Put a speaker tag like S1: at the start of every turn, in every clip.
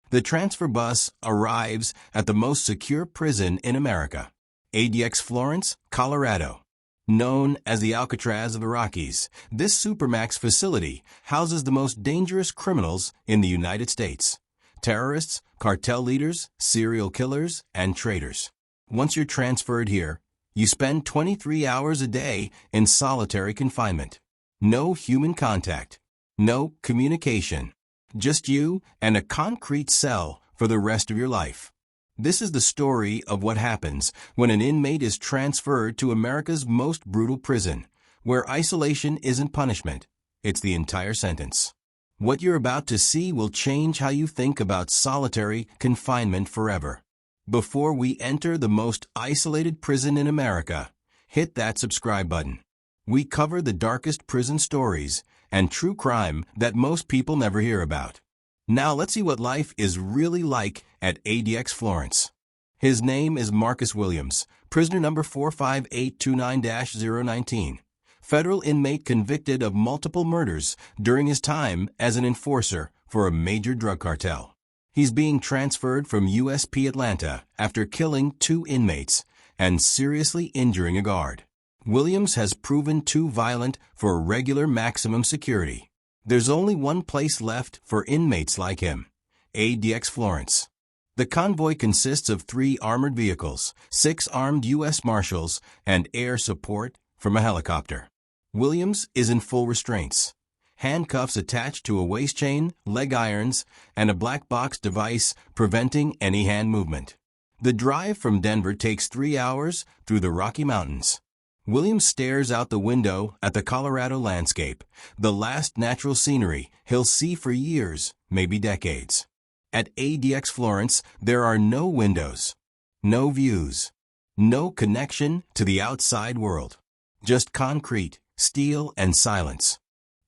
S1: The transfer bus arrives at the most secure prison in America, ADX Florence, Colorado. Known as the Alcatraz of the Rockies, this Supermax facility houses the most dangerous criminals in the United States: terrorists, cartel leaders, serial killers, and traitors. Once you're transferred here, you spend 23 hours a day in solitary confinement. No human contact, no communication, just you and a concrete cell for the rest of your life. This is the story of what happens when an inmate is transferred to America's most brutal prison, where isolation isn't punishment, it's the entire sentence. What you're about to see will change how you think about solitary confinement forever. Before we enter the most isolated prison in America, hit that subscribe button. We cover the darkest prison stories and true crime that most people never hear about. Now let's see what life is really like at ADX Florence. His name is Marcus Williams, prisoner number 45829-019. Federal inmate convicted of multiple murders during his time as an enforcer for a major drug cartel. He's being transferred from USP Atlanta after killing 2 inmates and seriously injuring a guard. Williams has proven too violent for regular maximum security. There's only one place left for inmates like him: ADX Florence. The convoy consists of 3 armored vehicles, 6 armed U.S. Marshals, and air support from a helicopter. Williams is in full restraints. Handcuffs attached to a waist chain, leg irons, and a black box device preventing any hand movement. The drive from Denver takes 3 hours through the Rocky Mountains. Williams stares out the window at the Colorado landscape, the last natural scenery he'll see for years, maybe decades. At ADX Florence, there are no windows, no views, no connection to the outside world. Just concrete, steel, and silence.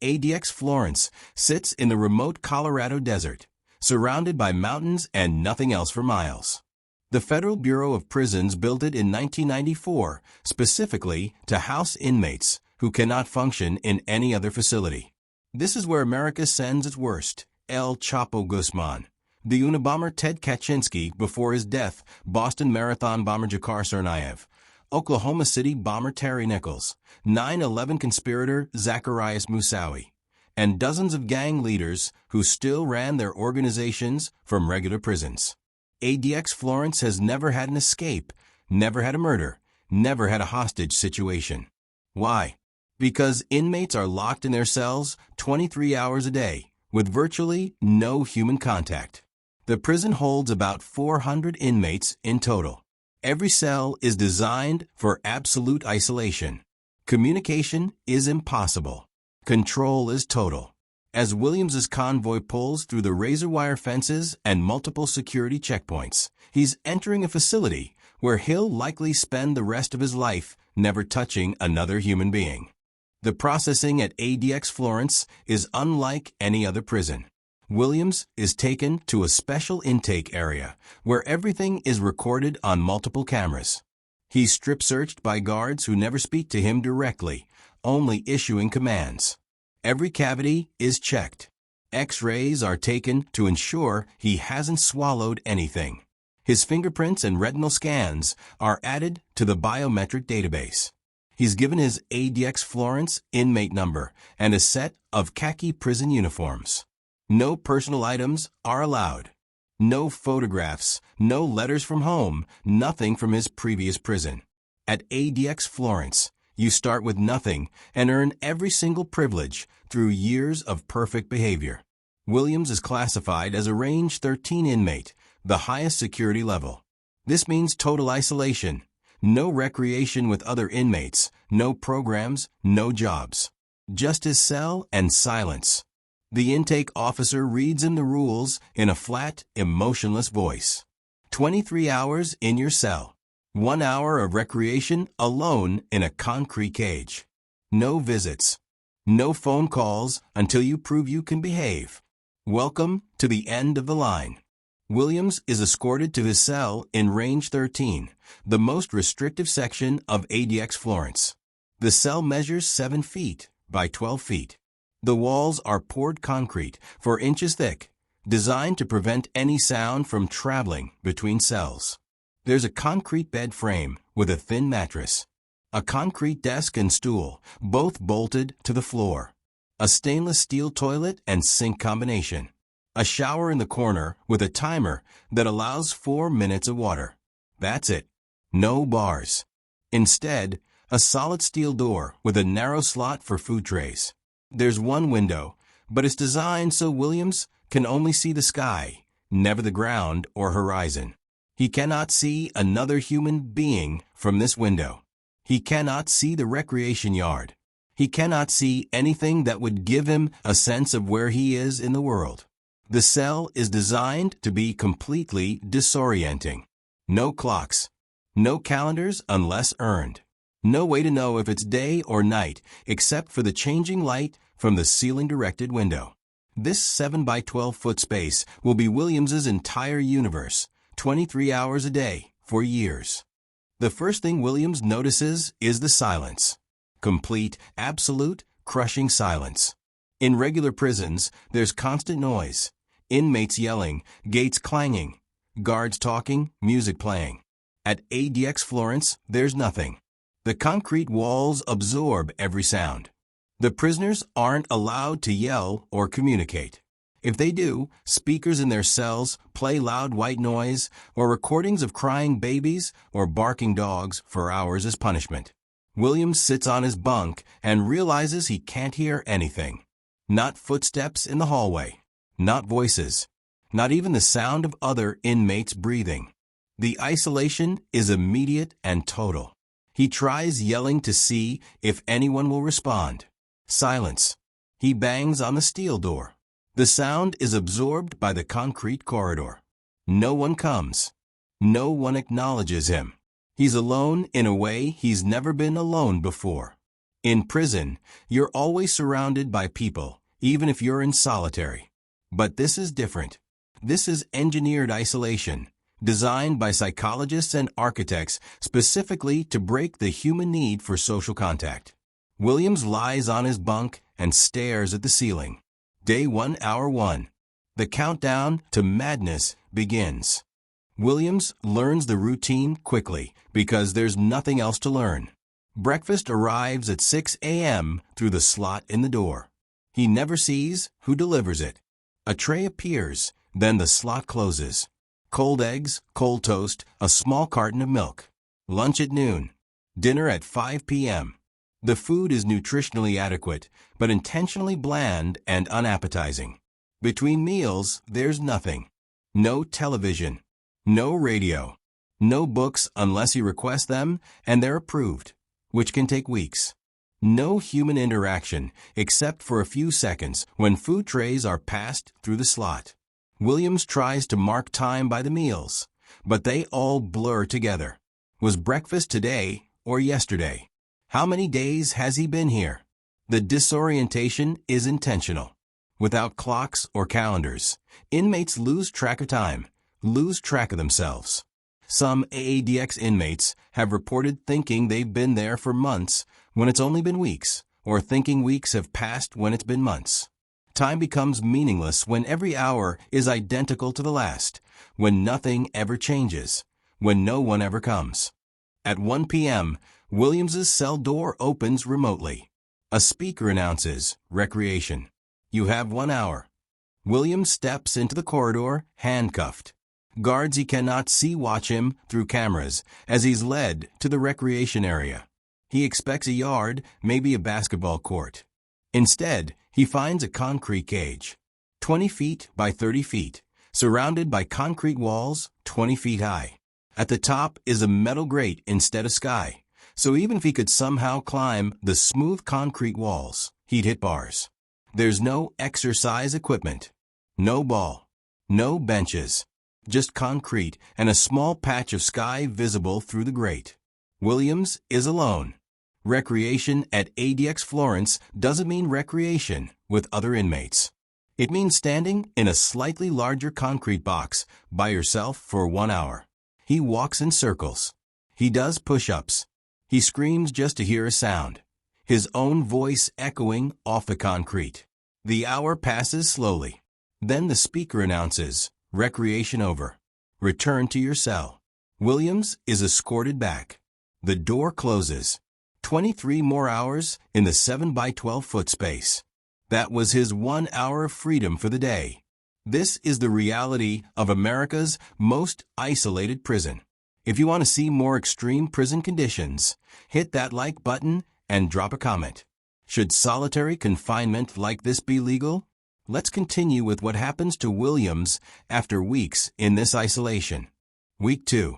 S1: ADX Florence sits in the remote Colorado desert, surrounded by mountains and nothing else for miles. The Federal Bureau of Prisons built it in 1994 specifically to house inmates who cannot function in any other facility. This is where America sends its worst: El Chapo Guzman, the Unabomber Ted Kaczynski before his death, Boston Marathon bomber Jakar Tsarnaev, Oklahoma City bomber Terry Nichols, 9/11 conspirator Zacarias Moussaoui, and dozens of gang leaders who still ran their organizations from regular prisons. ADX Florence has never had an escape, never had a murder, never had a hostage situation. Why? Because inmates are locked in their cells 23 hours a day, with virtually no human contact. The prison holds about 400 inmates in total. Every cell is designed for absolute isolation. Communication is impossible. Control is total. As Williams's convoy pulls through the razor wire fences and multiple security checkpoints, he's entering a facility where he'll likely spend the rest of his life never touching another human being. The processing at ADX Florence is unlike any other prison. Williams is taken to a special intake area where everything is recorded on multiple cameras. He's strip-searched by guards who never speak to him directly, only issuing commands. Every cavity is checked. X-rays are taken to ensure he hasn't swallowed anything. His fingerprints and retinal scans are added to the biometric database. He's given his ADX Florence inmate number and a set of khaki prison uniforms. No personal items are allowed. No photographs, no letters from home, nothing from his previous prison. At ADX Florence, you start with nothing and earn every single privilege through years of perfect behavior. Williams is classified as a Range 13 inmate, the highest security level. This means total isolation, no recreation with other inmates, no programs, no jobs. Just his cell and silence. The intake officer reads him the rules in a flat, emotionless voice. 23 hours in your cell. 1 hour of recreation alone in a concrete cage. No visits. No phone calls until you prove you can behave. Welcome to the end of the line. Williams is escorted to his cell in Range 13, the most restrictive section of ADX Florence. The cell measures 7 feet by 12 feet. The walls are poured concrete 4 inches thick. designed to prevent any sound from traveling between cells. There's a concrete bed frame with a thin mattress, a concrete desk and stool, both bolted to the floor, a stainless steel toilet and sink combination, a shower in the corner with a timer that allows 4 minutes of water. That's it. No bars. Instead, a solid steel door with a narrow slot for food trays. There's one window, but it's designed so Williams can only see the sky, never the ground or horizon. He cannot see another human being from this window. He cannot see the recreation yard. He cannot see anything that would give him a sense of where he is in the world. The cell is designed to be completely disorienting. No clocks. No calendars unless earned. No way to know if it's day or night except for the changing light from the ceiling-directed window. This 7 by 12 foot space will be Williams's entire universe, 23 hours a day, for years. The first thing Williams notices is the silence. Complete, absolute, crushing silence. In regular prisons, there's constant noise. Inmates yelling, gates clanging, guards talking, music playing. At ADX Florence, there's nothing. The concrete walls absorb every sound. The prisoners aren't allowed to yell or communicate. If they do, speakers in their cells play loud white noise or recordings of crying babies or barking dogs for hours as punishment. Williams sits on his bunk and realizes he can't hear anything. Not footsteps in the hallway. Not voices. Not even the sound of other inmates breathing. The isolation is immediate and total. He tries yelling to see if anyone will respond. Silence. He bangs on the steel door. The sound is absorbed by the concrete corridor. No one comes. No one acknowledges him. He's alone in a way he's never been alone before. In prison, you're always surrounded by people, even if you're in solitary. But this is different. This is engineered isolation, designed by psychologists and architects specifically to break the human need for social contact. Williams lies on his bunk and stares at the ceiling. Day 1, hour 1. The countdown to madness begins. Williams learns the routine quickly because there's nothing else to learn. Breakfast arrives at 6 a.m. through the slot in the door. He never sees who delivers it. A tray appears, then the slot closes. Cold eggs, cold toast, a small carton of milk. Lunch at noon. Dinner at 5 p.m. The food is nutritionally adequate, but intentionally bland and unappetizing. Between meals, there's nothing. No television. No radio. No books unless you request them and they're approved, which can take weeks. No human interaction except for a few seconds when food trays are passed through the slot. Williams tries to mark time by the meals, but they all blur together. Was breakfast today or yesterday? How many days has he been here? The disorientation is intentional. Without clocks or calendars, inmates lose track of time, lose track of themselves. Some ADX inmates have reported thinking they've been there for months when it's only been weeks, or thinking weeks have passed when it's been months. Time becomes meaningless when every hour is identical to the last, when nothing ever changes, when no one ever comes. At 1 p.m., Williams's cell door opens remotely. A speaker announces, "Recreation. You have 1 hour." Williams steps into the corridor, handcuffed. Guards he cannot see watch him through cameras as he's led to the recreation area. He expects a yard, maybe a basketball court. Instead, he finds a concrete cage, 20 feet by 30 feet, surrounded by concrete walls 20 feet high. At the top is a metal grate instead of sky, so even if he could somehow climb the smooth concrete walls, he'd hit bars. There's no exercise equipment, no ball, no benches, just concrete and a small patch of sky visible through the grate. Williams is alone. Recreation at ADX Florence doesn't mean recreation with other inmates. It means standing in a slightly larger concrete box by yourself for 1 hour. He walks in circles. He does push-ups. He screams just to hear a sound, his own voice echoing off the concrete. The hour passes slowly. Then the speaker announces, "Recreation over. Return to your cell." Williams is escorted back. The door closes. 23 more hours in the 7 by 12 foot space. That was his 1 hour of freedom for the day. This is the reality of America's most isolated prison. If you want to see more extreme prison conditions, hit that like button and drop a comment. Should solitary confinement like this be legal? Let's continue with what happens to Williams after weeks in this isolation. Week 2.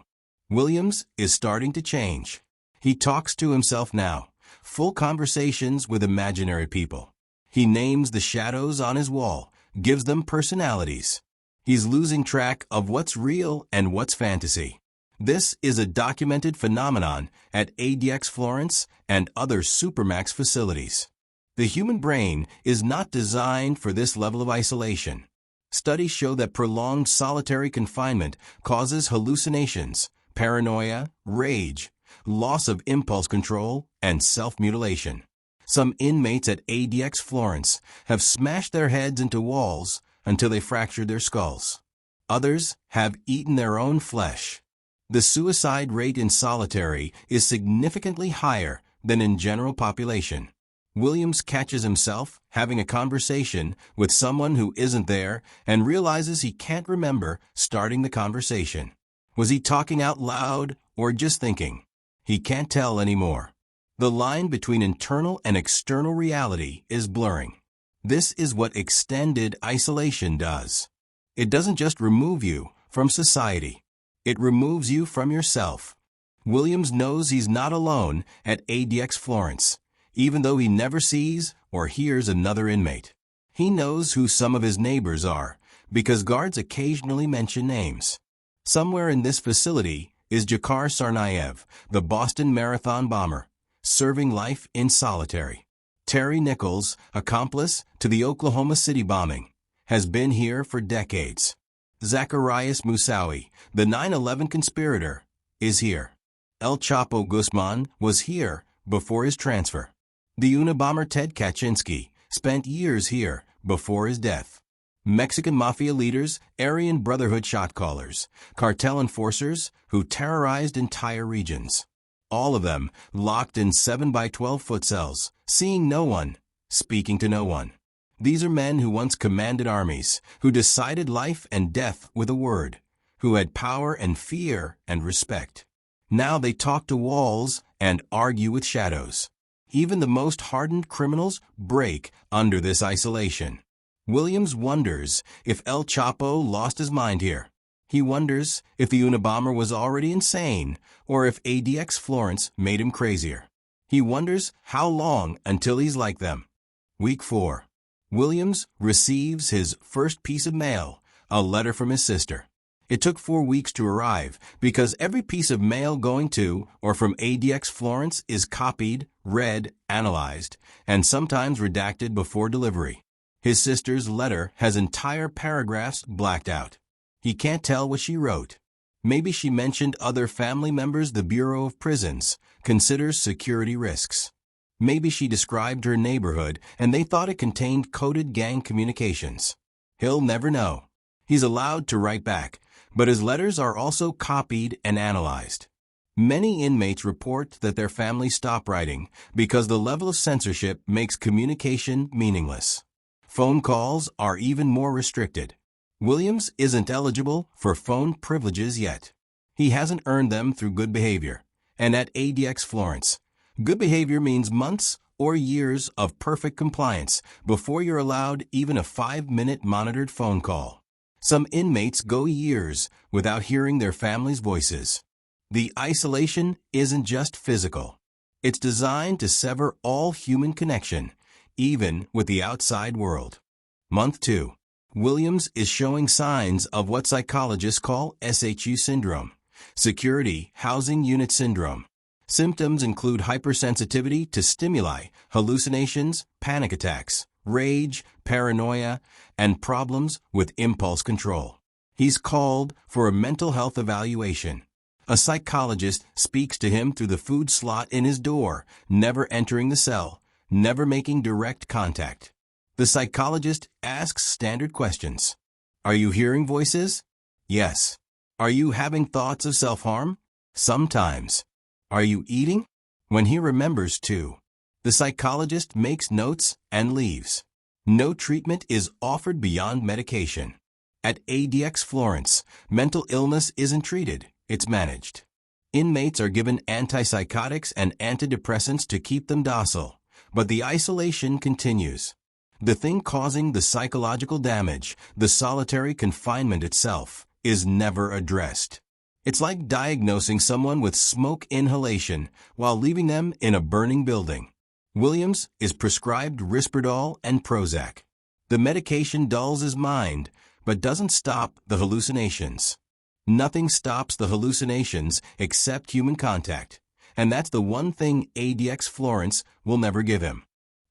S1: Williams is starting to change. He talks to himself now, full conversations with imaginary people. He names the shadows on his wall, gives them personalities. He's losing track of what's real and what's fantasy. This is a documented phenomenon at ADX Florence and other Supermax facilities. The human brain is not designed for this level of isolation. Studies show that prolonged solitary confinement causes hallucinations, paranoia, rage, loss of impulse control, and self-mutilation. Some inmates at ADX Florence have smashed their heads into walls until they fractured their skulls. Others have eaten their own flesh. The suicide rate in solitary is significantly higher than in general population. Williams catches himself having a conversation with someone who isn't there and realizes he can't remember starting the conversation. Was he talking out loud or just thinking? He can't tell anymore. The line between internal and external reality is blurring. This is what extended isolation does. It doesn't just remove you from society. It removes you from yourself. Williams knows he's not alone at ADX Florence, even though he never sees or hears another inmate. He knows who some of his neighbors are because guards occasionally mention names. Somewhere in this facility is Jakar Tsarnaev, the Boston Marathon bomber, serving life in solitary. Terry Nichols, accomplice to the Oklahoma City bombing, has been here for decades. Zacarias Moussaoui, the 9/11 conspirator, is here. El Chapo Guzman was here before his transfer. The Unabomber Ted Kaczynski spent years here before his death. Mexican mafia leaders, Aryan Brotherhood shot callers, cartel enforcers who terrorized entire regions. All of them locked in 7 by 12 foot cells, seeing no one, speaking to no one. These are men who once commanded armies, who decided life and death with a word, who had power and fear and respect. Now they talk to walls and argue with shadows. Even the most hardened criminals break under this isolation. Williams wonders if El Chapo lost his mind here. He wonders if the Unabomber was already insane or if ADX Florence made him crazier. He wonders how long until he's like them. Week 4. Williams receives his first piece of mail, a letter from his sister. It took 4 weeks to arrive because every piece of mail going to or from ADX Florence is copied, read, analyzed, and sometimes redacted before delivery. His sister's letter has entire paragraphs blacked out. He can't tell what she wrote. Maybe she mentioned other family members the Bureau of Prisons considers security risks. Maybe she described her neighborhood and they thought it contained coded gang communications. He'll never know. He's allowed to write back, but his letters are also copied and analyzed. Many inmates report that their families stop writing because the level of censorship makes communication meaningless. Phone calls are even more restricted. Williams isn't eligible for phone privileges yet. He hasn't earned them through good behavior. And at ADX Florence, good behavior means months or years of perfect compliance before you're allowed even a 5-minute monitored phone call. Some inmates go years without hearing their family's voices. The isolation isn't just physical. It's designed to sever all human connection, even with the outside world. Month 2. Williams is showing signs of what psychologists call SHU syndrome, Security Housing Unit Syndrome. Symptoms include hypersensitivity to stimuli, hallucinations, panic attacks, rage, paranoia, and problems with impulse control. He's called for a mental health evaluation. A psychologist speaks to him through the food slot in his door, never entering the cell, never making direct contact. The psychologist asks standard questions. Are you hearing voices? Yes. Are you having thoughts of self-harm? Sometimes. Are you eating? When he remembers to. The psychologist makes notes and leaves. No treatment is offered beyond medication. At ADX Florence, mental illness isn't treated, it's managed. Inmates are given antipsychotics and antidepressants to keep them docile, but the isolation continues. The thing causing the psychological damage, the solitary confinement itself, is never addressed. It's like diagnosing someone with smoke inhalation while leaving them in a burning building. Williams is prescribed Risperdal and Prozac. The medication dulls his mind, but doesn't stop the hallucinations. Nothing stops the hallucinations except human contact, and that's the one thing ADX Florence will never give him.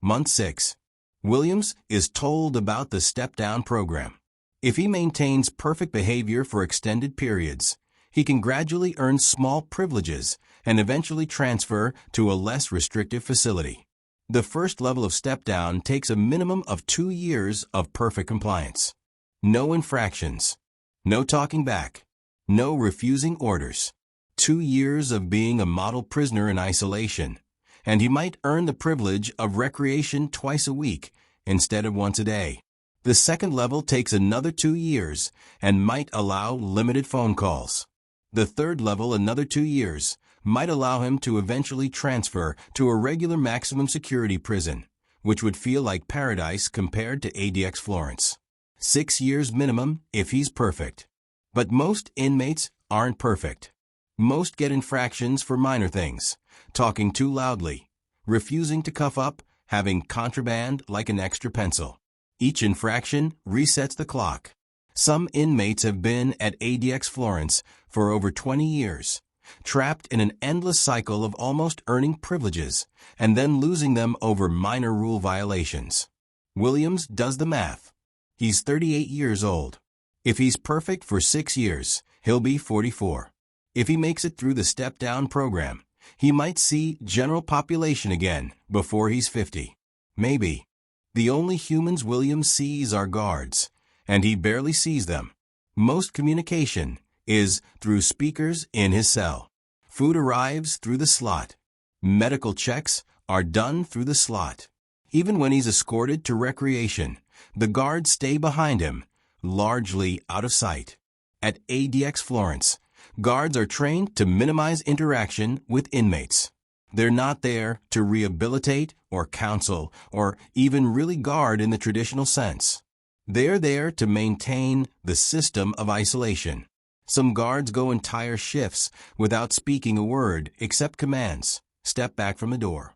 S1: Month 6. Williams is told about the step-down program. If he maintains perfect behavior for extended periods, he can gradually earn small privileges and eventually transfer to a less restrictive facility. The first level of step-down takes a minimum of 2 years of perfect compliance. No infractions. No talking back. No refusing orders. 2 years of being a model prisoner in isolation, and he might earn the privilege of recreation twice a week instead of once a day. The second level takes another 2 years and might allow limited phone calls. The third level, another 2 years, might allow him to eventually transfer to a regular maximum security prison, which would feel like paradise compared to ADX Florence. 6 years minimum if he's perfect. But most inmates aren't perfect. Most get infractions for minor things, talking too loudly, refusing to cuff up, having contraband like an extra pencil. Each infraction resets the clock. Some inmates have been at ADX Florence for over 20 years, trapped in an endless cycle of almost earning privileges and then losing them over minor rule violations. Williams does the math. He's 38 years old. If he's perfect for 6 years, he'll be 44. If he makes it through the step-down program, he might see general population again before he's 50. Maybe. The only humans Williams sees are guards, and he barely sees them. Most communication is through speakers in his cell. Food arrives through the slot. Medical checks are done through the slot. Even when he's escorted to recreation, the guards stay behind him, largely out of sight. At ADX Florence, guards are trained to minimize interaction with inmates. They're not there to rehabilitate or counsel or even really guard in the traditional sense. They're there to maintain the system of isolation. Some guards go entire shifts without speaking a word except commands. Step back from the door.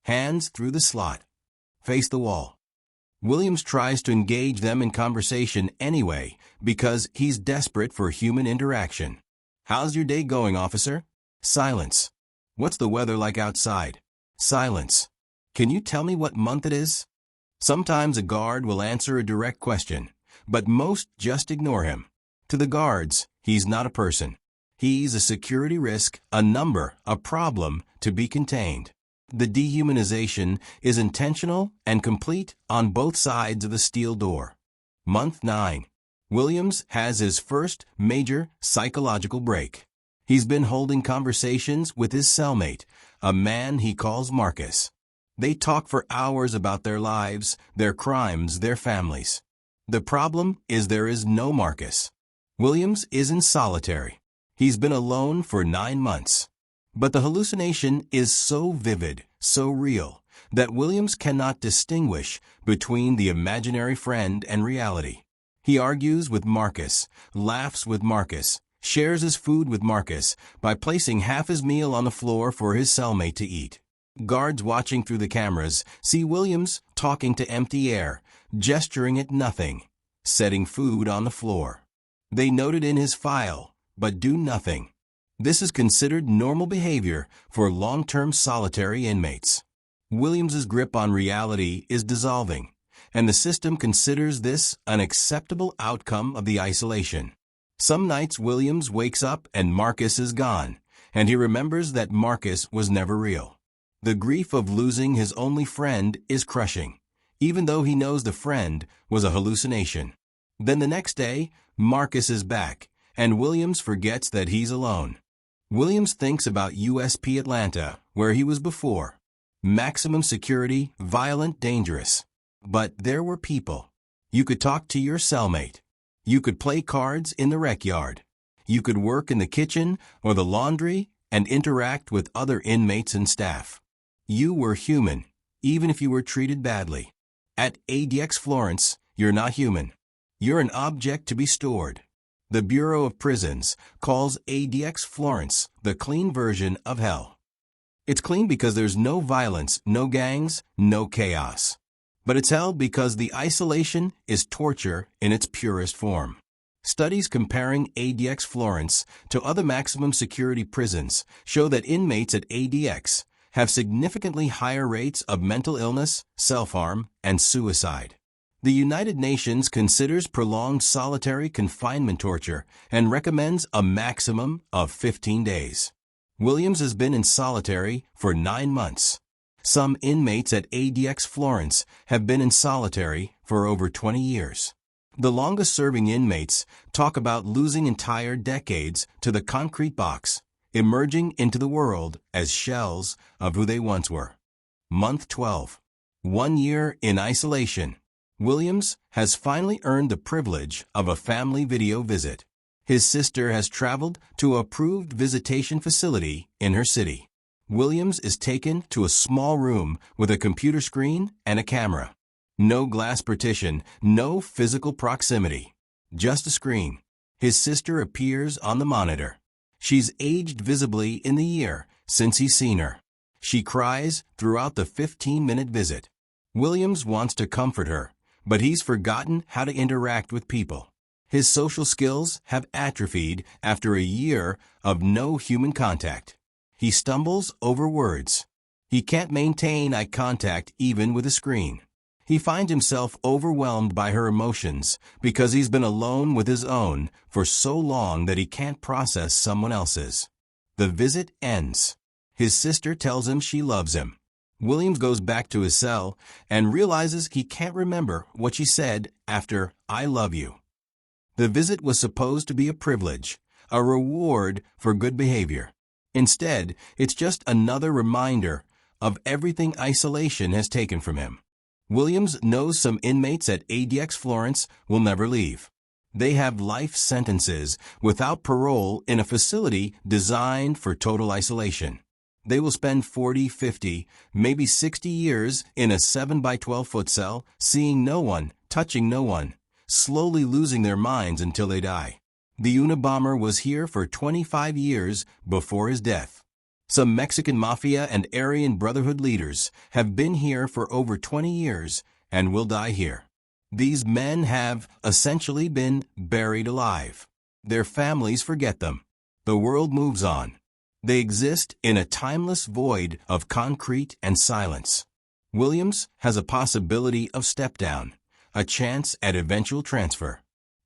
S1: Hands through the slot. Face the wall. Williams tries to engage them in conversation anyway because he's desperate for human interaction. How's your day going, officer? Silence. What's the weather like outside? Silence. Can you tell me what month it is? Sometimes a guard will answer a direct question, but most just ignore him. To the guards, he's not a person. He's a security risk, a number, a problem to be contained. The dehumanization is intentional and complete on both sides of the steel door. Month 9. Williams has his first major psychological break. He's been holding conversations with his cellmate, a man he calls Marcus. They talk for hours about their lives, their crimes, their families. The problem is there is no Marcus. Williams is in solitary. He's been alone for 9 months. But the hallucination is so vivid, so real, that Williams cannot distinguish between the imaginary friend and reality. He argues with Marcus, laughs with Marcus, shares his food with Marcus by placing half his meal on the floor for his cellmate to eat. Guards watching through the cameras see Williams talking to empty air, gesturing at nothing, setting food on the floor. They note it in his file, but do nothing. This is considered normal behavior for long-term solitary inmates. Williams's grip on reality is dissolving, and the system considers this an acceptable outcome of the isolation. Some nights Williams wakes up and Marcus is gone, and he remembers that Marcus was never real. The grief of losing his only friend is crushing. even though he knows the friend was a hallucination. Then the next day, Marcus is back, and Williams forgets that he's alone. Williams thinks about USP Atlanta, where he was before. Maximum security, violent, dangerous. But there were people. You could talk to your cellmate. You could play cards in the rec yard. You could work in the kitchen or the laundry and interact with other inmates and staff. You were human, even if you were treated badly. At ADX Florence, you're not human. You're an object to be stored. The Bureau of Prisons calls ADX Florence the clean version of hell. It's clean because there's no violence, no gangs, no chaos. But it's hell because the isolation is torture in its purest form. Studies comparing ADX Florence to other maximum security prisons show that inmates at ADX have significantly higher rates of mental illness, self-harm, and suicide. The United Nations considers prolonged solitary confinement torture and recommends a maximum of 15 days. Williams has been in solitary for 9 months. Some inmates at ADX Florence have been in solitary for over 20 years. The longest-serving inmates talk about losing entire decades to the concrete box, emerging into the world as shells of who they once were. Month 12. 1 year in isolation. Williams has finally earned the privilege of a family video visit. His sister has traveled to an approved visitation facility in her city. Williams is taken to a small room with a computer screen and a camera. No glass partition, no physical proximity. Just a screen. His sister appears on the monitor. She's aged visibly in the year since he's seen her. She cries throughout the 15-minute visit. Williams wants to comfort her, but he's forgotten how to interact with people. His social skills have atrophied after a year of no human contact. He stumbles over words. He can't maintain eye contact even with a screen. He finds himself overwhelmed by her emotions because he's been alone with his own for so long that he can't process someone else's. The visit ends. His sister tells him she loves him. Williams goes back to his cell and realizes he can't remember what she said after "I love you." The visit was supposed to be a privilege, a reward for good behavior. Instead, it's just another reminder of everything isolation has taken from him. Williams knows some inmates at ADX Florence will never leave. They have life sentences without parole in a facility designed for total isolation. They will spend 40, 50, maybe 60 years in a 7 by 12 foot cell, seeing no one, touching no one, slowly losing their minds until they die. The Unabomber was here for 25 years before his death. Some Mexican Mafia and Aryan Brotherhood leaders have been here for over 20 years and will die here. These men have essentially been buried alive. Their families forget them. The world moves on. They exist in a timeless void of concrete and silence. Williams has a possibility of step down, a chance at eventual transfer.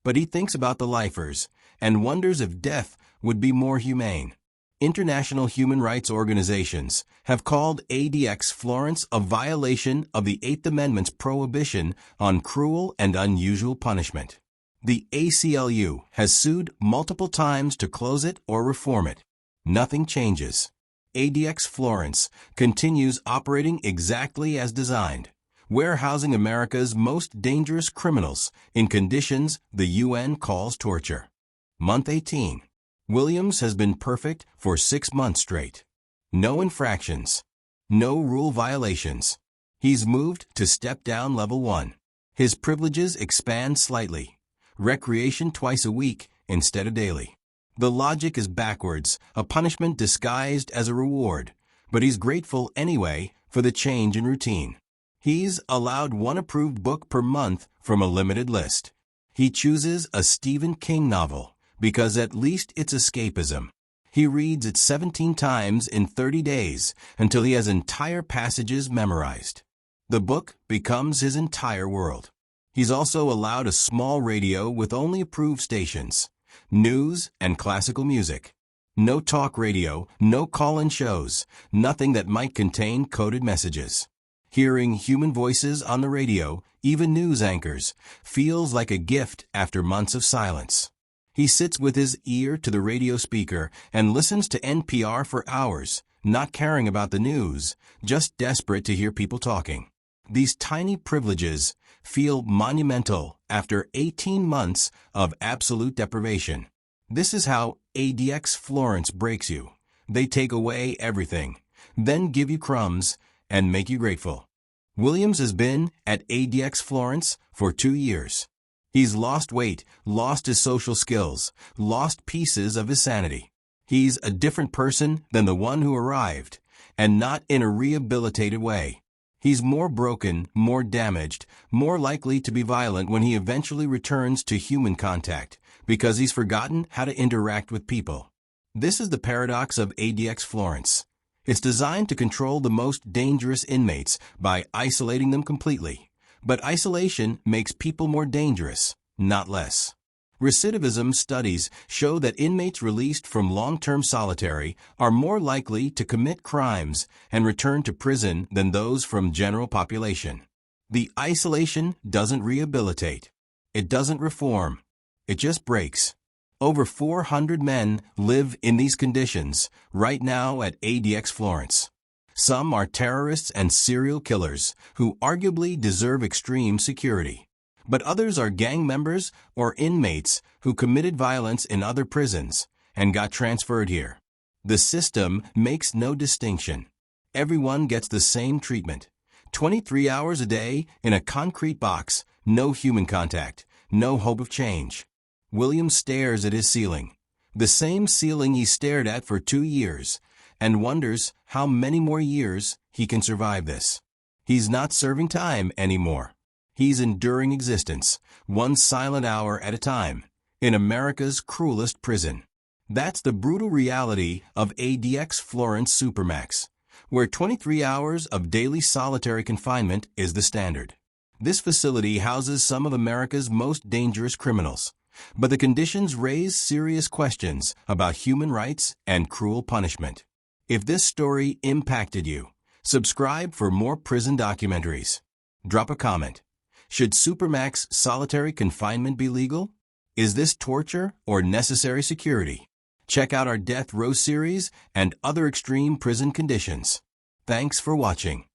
S1: But he thinks about the lifers and wonders if death would be more humane. International human rights organizations have called ADX Florence a violation of the Eighth Amendment's prohibition on cruel and unusual punishment. The ACLU has sued multiple times to close it or reform it. Nothing changes. ADX Florence continues operating exactly as designed, warehousing America's most dangerous criminals in conditions the UN calls torture. Month 18. Williams has been perfect for 6 months straight. No infractions. No rule violations. He's moved to step down level 1. His privileges expand slightly. Recreation twice a week instead of daily. The logic is backwards, a punishment disguised as a reward, but he's grateful anyway for the change in routine. He's allowed 1 approved book per month from a limited list. He chooses a Stephen King novel because at least it's escapism. He reads it 17 times in 30 days until he has entire passages memorized. The book becomes his entire world. He's also allowed a small radio with only approved stations, news and classical music. No talk radio, no call-in shows, nothing that might contain coded messages. Hearing human voices on the radio, even news anchors, feels like a gift after months of silence. He sits with his ear to the radio speaker and listens to NPR for hours, not caring about the news, just desperate to hear people talking. These tiny privileges feel monumental after 18 months of absolute deprivation. This is how ADX Florence breaks you. They take away everything, then give you crumbs and make you grateful. Williams has been at ADX Florence for 2 years. He's lost weight, lost his social skills, lost pieces of his sanity. He's a different person than the one who arrived, and not in a rehabilitated way. He's more broken, more damaged, more likely to be violent when he eventually returns to human contact, because he's forgotten how to interact with people. This is the paradox of ADX Florence. It's designed to control the most dangerous inmates by isolating them completely. But isolation makes people more dangerous, not less. Recidivism studies show that inmates released from long-term solitary are more likely to commit crimes and return to prison than those from general population. The isolation doesn't rehabilitate. It doesn't reform. It just breaks. Over 400 men live in these conditions right now at ADX Florence. Some are terrorists and serial killers who arguably deserve extreme security. But others are gang members or inmates who committed violence in other prisons and got transferred here. The system makes no distinction. Everyone gets the same treatment. 23 hours a day in a concrete box, no human contact, no hope of change. William stares at his ceiling, the same ceiling he stared at for 2 years, and wonders how many more years he can survive this. He's not serving time anymore. He's enduring existence, one silent hour at a time, in America's cruelest prison. That's the brutal reality of ADX Florence Supermax, where 23 hours of daily solitary confinement is the standard. This facility houses some of America's most dangerous criminals, but the conditions raise serious questions about human rights and cruel punishment. If this story impacted you, subscribe for more prison documentaries. Drop a comment. Should Supermax solitary confinement be legal? Is this torture or necessary security? Check out our Death Row series and other extreme prison conditions. Thanks for watching.